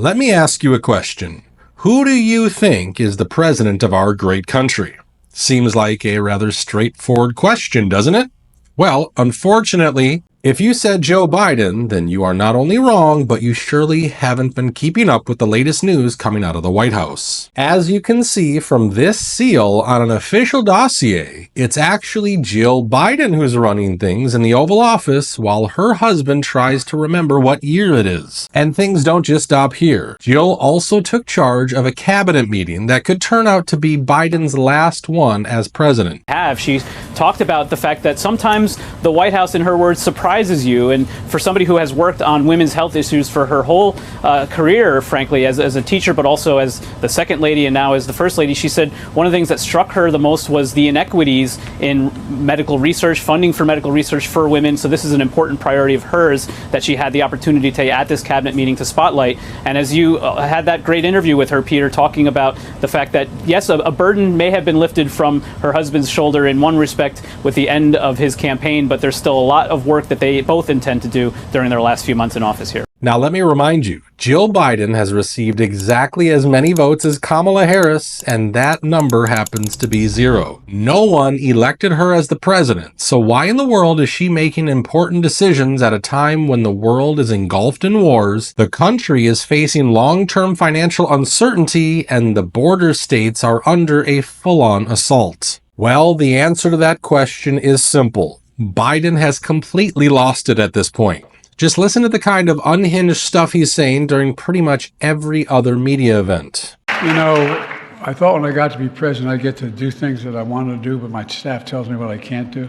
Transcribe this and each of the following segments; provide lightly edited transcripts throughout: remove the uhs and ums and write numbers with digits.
Let me ask you a question. Who do you think is the president of our great country? Seems like a rather straightforward question, doesn't it? Well, unfortunately, if you said Joe Biden, then you are not only wrong, but you surely haven't been keeping up with the latest news coming out of the White House. As you can see from this seal on an official dossier, it's actually Jill Biden who's running things in the Oval Office while her husband tries to remember what year it is. And things don't just stop here. Jill also took charge of a cabinet meeting that could turn out to be Biden's last one as president. She talked about the fact that sometimes the White House, in her words, surprises you. And for somebody who has worked on women's health issues for her whole career, frankly, as a teacher, but also as the second lady and now as the first lady, she said one of the things that struck her the most was the inequities in medical research, funding for medical research for women. So this is an important priority of hers that she had the opportunity to at this cabinet meeting to spotlight. And as you had that great interview with her, Peter, talking about the fact that, yes, a burden may have been lifted from her husband's shoulder in one respect with the end of his campaign, but there's still a lot of work that they both intend to do during their last few months in office here. Now let me remind you, Jill Biden has received exactly as many votes as Kamala Harris, and that number happens to be 0. No one elected her as the president, so why in the world is she making important decisions at a time when the world is engulfed in wars, the country is facing long-term financial uncertainty, and the border states are under a full-on assault? Well, the answer to that question is simple. Biden has completely lost it at this point. Just listen to the kind of unhinged stuff he's saying during pretty much every other media event. You know, I thought when I got to be president, I'd get to do things that I want to do, but my staff tells me what I can't do.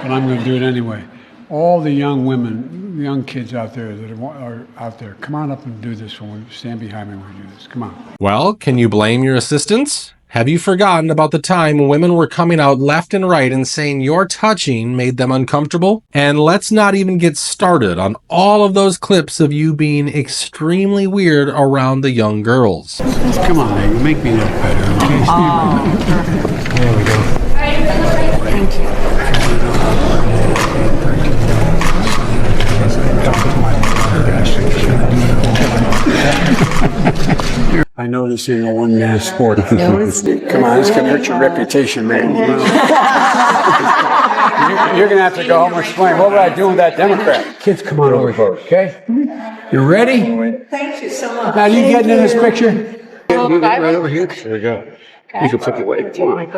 But I'm going to do it anyway. All the young women, the young kids out there that are out there, come on up and do this when we stand behind me when we do this. Come on. Well, can you blame your assistants? Have you forgotten about the time when women were coming out left and right and saying your touching made them uncomfortable? And let's not even get started on all of those clips of you being extremely weird around the young girls. Come on, man, you make me look better, okay? Oh, there we go. thank you. I know this ain't a one-man sport. No, it's not. Come on, it's going to hurt your reputation, man. You're going to have to go home and explain, what would I do with that Democrat? Kids, come on over here, okay? You ready? Thank you so much. Now, you getting in this picture? Right over here. There we go. You can flip your way.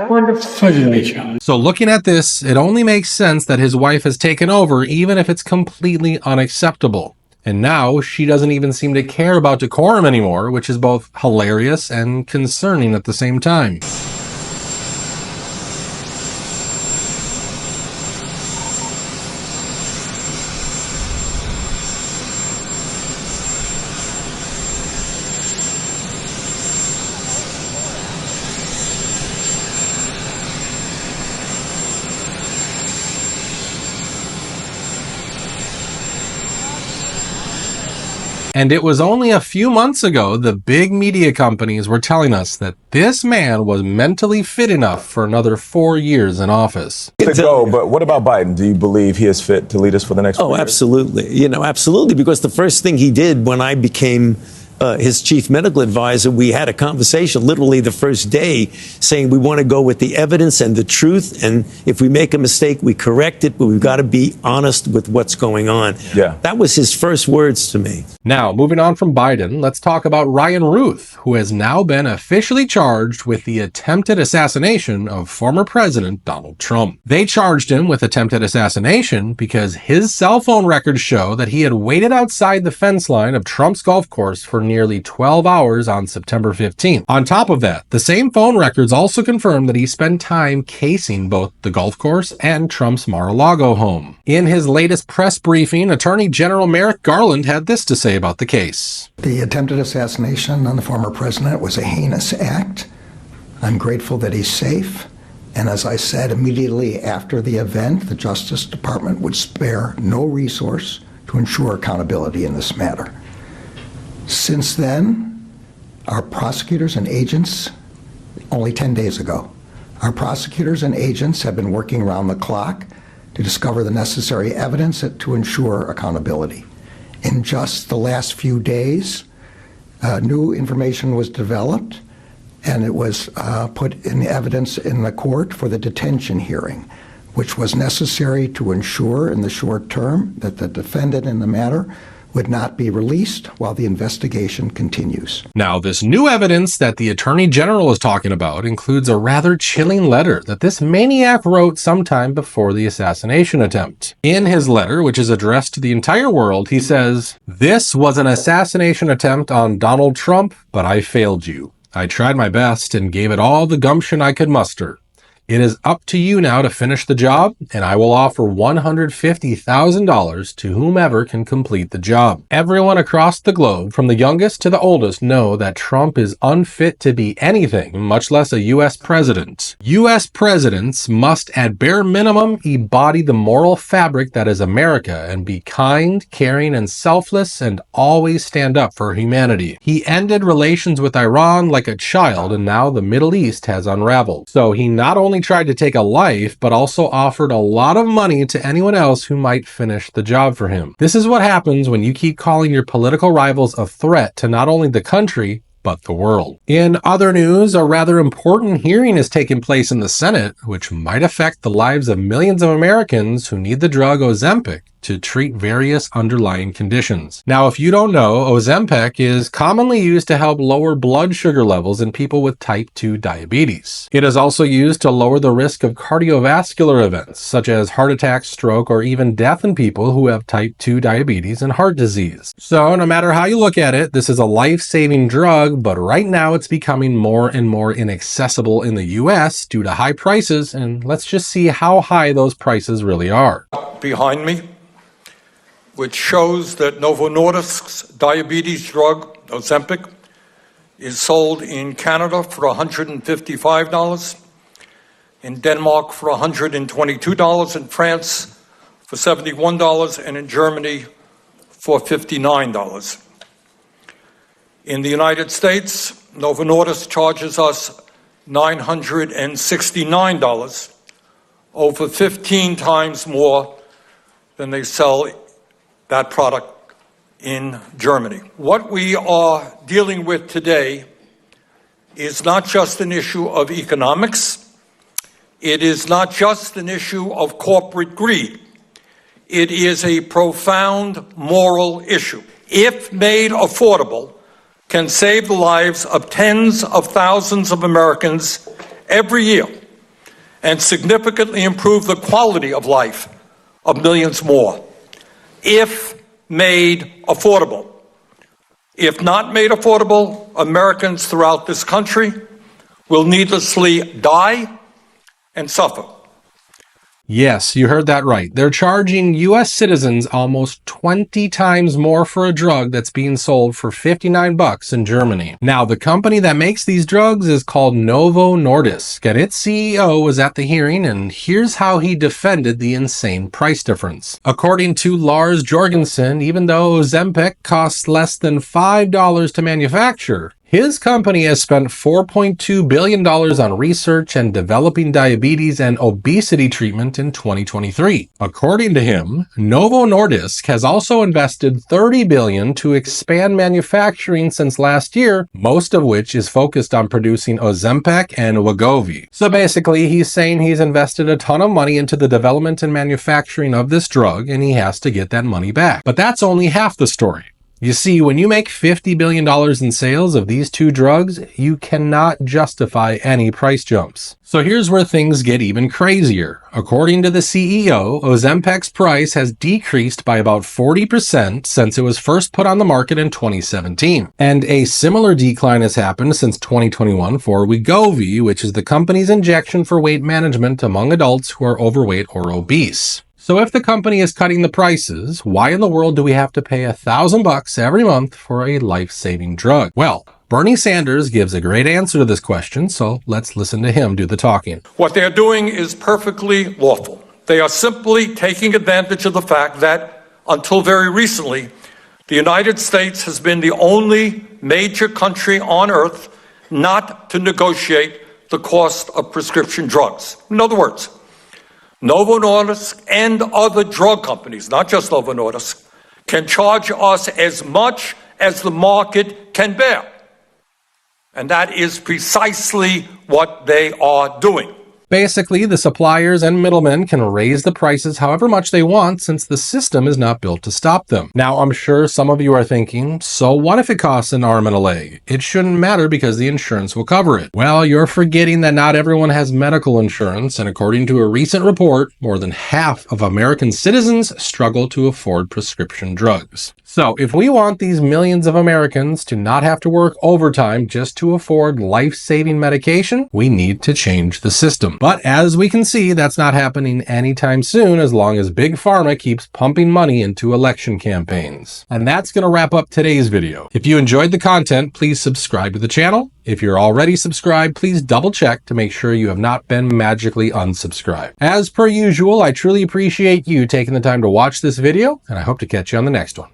Wonderful. Pleasure to meet you. So looking at this, it only makes sense that his wife has taken over, even if it's completely unacceptable. And now she doesn't even seem to care about decorum anymore, which is both hilarious and concerning at the same time. And it was only a few months ago the big media companies were telling us that this man was mentally fit enough for another 4 years in office. To go, but what about Biden? Do you believe he is fit to lead us for the next 4 years? Absolutely. Absolutely, because the first thing he did when I became his chief medical advisor, we had a conversation literally the first day saying we want to go with the evidence and the truth. And if we make a mistake, we correct it, but we've got to be honest with what's going on. Yeah. That was his first words to me. Now, moving on from Biden, let's talk about Ryan Ruth, who has now been officially charged with the attempted assassination of former President Donald Trump. They charged him with attempted assassination because his cell phone records show that he had waited outside the fence line of Trump's golf course for nearly 12 hours on September 15th. On top of that, the same phone records also confirm that he spent time casing both the golf course and Trump's Mar-a-Lago home. In his latest press briefing, Attorney General Merrick Garland had this to say about the case. The attempted assassination on the former president was a heinous act. I'm grateful that he's safe. And as I said, immediately after the event, the Justice Department would spare no resource to ensure accountability in this matter. Since then, our prosecutors and agents, only 10 days ago, our prosecutors and agents have been working around the clock to discover the necessary evidence to ensure accountability. In just the last few days, New information was developed, and it was put in evidence in the court for the detention hearing, which was necessary to ensure in the short term that the defendant in the matter would not be released while the investigation continues. Now, this new evidence that the Attorney General is talking about includes a rather chilling letter that this maniac wrote sometime before the assassination attempt. In his letter, which is addressed to the entire world, he says, "This was an assassination attempt on Donald Trump, but I failed you. I tried my best and gave it all the gumption I could muster. It is up to you now to finish the job, and I will offer $150,000 to whomever can complete the job." Everyone across the globe, from the youngest to the oldest, know that Trump is unfit to be anything, much less a U.S. president. U.S. presidents must, at bare minimum, embody the moral fabric that is America and be kind, caring, and selfless, and always stand up for humanity. He ended relations with Iran like a child, and now the Middle East has unraveled. So he not only tried to take a life, but also offered a lot of money to anyone else who might finish the job for him. This is what happens when you keep calling your political rivals a threat to not only the country, but the world. In other news, a rather important hearing is taking place in the Senate, which might affect the lives of millions of Americans who need the drug Ozempic to treat various underlying conditions. Now, if you don't know, Ozempic is commonly used to help lower blood sugar levels in people with type 2 diabetes. It is also used to lower the risk of cardiovascular events, such as heart attack, stroke, or even death in people who have type 2 diabetes and heart disease. So, no matter how you look at it, this is a life-saving drug, but right now it's becoming more and more inaccessible in the US due to high prices, and let's just see how high those prices really are. Behind me, which shows that Novo Nordisk's diabetes drug, Ozempic, is sold in Canada for $155, in Denmark for $122, in France for $71, and in Germany for $59. In the United States, Novo Nordisk charges us $969, over 15 times more than they sell that product in Germany. What we are dealing with today is not just an issue of economics. It is not just an issue of corporate greed. It is a profound moral issue. If made affordable, can save the lives of tens of thousands of Americans every year and significantly improve the quality of life of millions more. If made affordable. If not made affordable, Americans throughout this country will needlessly die and suffer. Yes, you heard that right. They're charging U.S. citizens almost 20 times more for a drug that's being sold for $59 in Germany. Now, the company that makes these drugs is called Novo Nordisk, and its CEO was at the hearing, and here's how he defended the insane price difference. According to Lars Jorgensen, even though Ozempic costs less than $5 to manufacture, his company has spent $4.2 billion on research and developing diabetes and obesity treatment in 2023. According to him, Novo Nordisk has also invested $30 billion to expand manufacturing since last year, most of which is focused on producing Ozempic and Wegovy. So basically, he's saying he's invested a ton of money into the development and manufacturing of this drug, and he has to get that money back. But that's only half the story. You see, when you make $50 billion in sales of these two drugs, you cannot justify any price jumps. So here's where things get even crazier. According to the CEO, Ozempic's price has decreased by about 40% since it was first put on the market in 2017. And a similar decline has happened since 2021 for Wegovy, which is the company's injection for weight management among adults who are overweight or obese. So if the company is cutting the prices, why in the world do we have to pay $1,000 every month for a life-saving drug? Well, Bernie Sanders gives a great answer to this question, so let's listen to him do the talking. What they're doing is perfectly lawful. They are simply taking advantage of the fact that, until very recently, the United States has been the only major country on earth not to negotiate the cost of prescription drugs. In other words, Novo Nordisk and other drug companies, not just Novo Nordisk, can charge us as much as the market can bear. And that is precisely what they are doing. Basically, the suppliers and middlemen can raise the prices however much they want since the system is not built to stop them. Now, I'm sure some of you are thinking, so what if it costs an arm and a leg? It shouldn't matter because the insurance will cover it. Well, you're forgetting that not everyone has medical insurance, and according to a recent report, more than half of American citizens struggle to afford prescription drugs. So, if we want these millions of Americans to not have to work overtime just to afford life-saving medication, we need to change the system. But as we can see, that's not happening anytime soon as long as Big Pharma keeps pumping money into election campaigns. And that's going to wrap up today's video. If you enjoyed the content, please subscribe to the channel. If you're already subscribed, please double check to make sure you have not been magically unsubscribed. As per usual, I truly appreciate you taking the time to watch this video, and I hope to catch you on the next one.